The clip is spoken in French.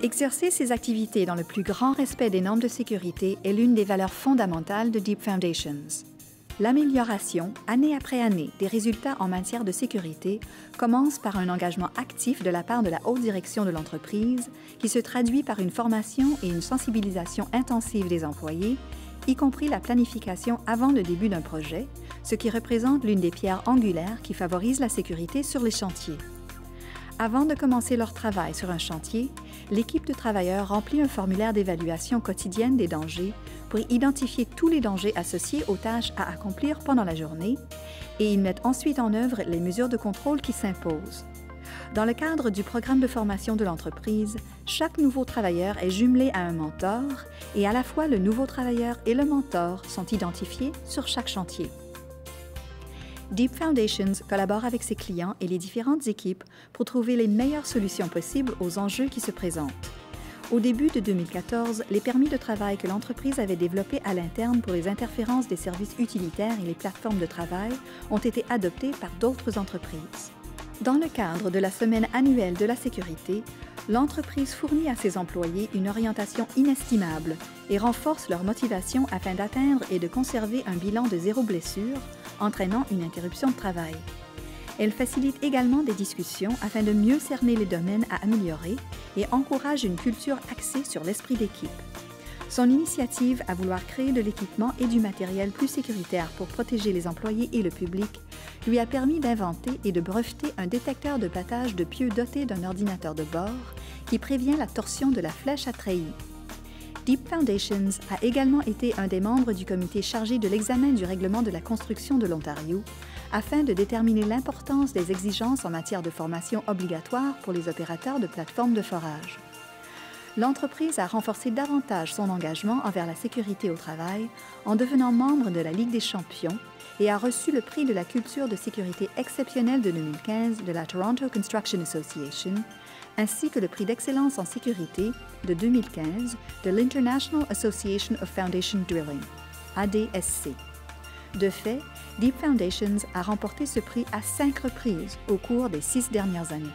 Exercer ces activités dans le plus grand respect des normes de sécurité est l'une des valeurs fondamentales de Deep Foundations. L'amélioration, année après année, des résultats en matière de sécurité commence par un engagement actif de la part de la haute direction de l'entreprise qui se traduit par une formation et une sensibilisation intensive des employés, y compris la planification avant le début d'un projet, ce qui représente l'une des pierres angulaires qui favorise la sécurité sur les chantiers. Avant de commencer leur travail sur un chantier, l'équipe de travailleurs remplit un formulaire d'évaluation quotidienne des dangers pour identifier tous les dangers associés aux tâches à accomplir pendant la journée et ils mettent ensuite en œuvre les mesures de contrôle qui s'imposent. Dans le cadre du programme de formation de l'entreprise, chaque nouveau travailleur est jumelé à un mentor et à la fois le nouveau travailleur et le mentor sont identifiés sur chaque chantier. Deep Foundations collabore avec ses clients et les différentes équipes pour trouver les meilleures solutions possibles aux enjeux qui se présentent. Au début de 2014, les permis de travail que l'entreprise avait développés à l'interne pour les interférences des services utilitaires et les plateformes de travail ont été adoptés par d'autres entreprises. Dans le cadre de la semaine annuelle de la sécurité, l'entreprise fournit à ses employés une orientation inestimable et renforce leur motivation afin d'atteindre et de conserver un bilan de 0 blessure, entraînant une interruption de travail. Elle facilite également des discussions afin de mieux cerner les domaines à améliorer et encourage une culture axée sur l'esprit d'équipe. Son initiative à vouloir créer de l'équipement et du matériel plus sécuritaire pour protéger les employés et le public lui a permis d'inventer et de breveter un détecteur de battage de pieux doté d'un ordinateur de bord qui prévient la torsion de la flèche à treillis. Deep Foundations a également été un des membres du comité chargé de l'examen du règlement de la construction de l'Ontario afin de déterminer l'importance des exigences en matière de formation obligatoire pour les opérateurs de plateformes de forage. L'entreprise a renforcé davantage son engagement envers la sécurité au travail en devenant membre de la Ligue des champions et a reçu le prix de la culture de sécurité exceptionnelle de 2015 de la Toronto Construction Association, ainsi que le prix d'excellence en sécurité de 2015 de l'International Association of Foundation Drilling, ADSC. De fait, Deep Foundations a remporté ce prix à 5 reprises au cours des 6 dernières années.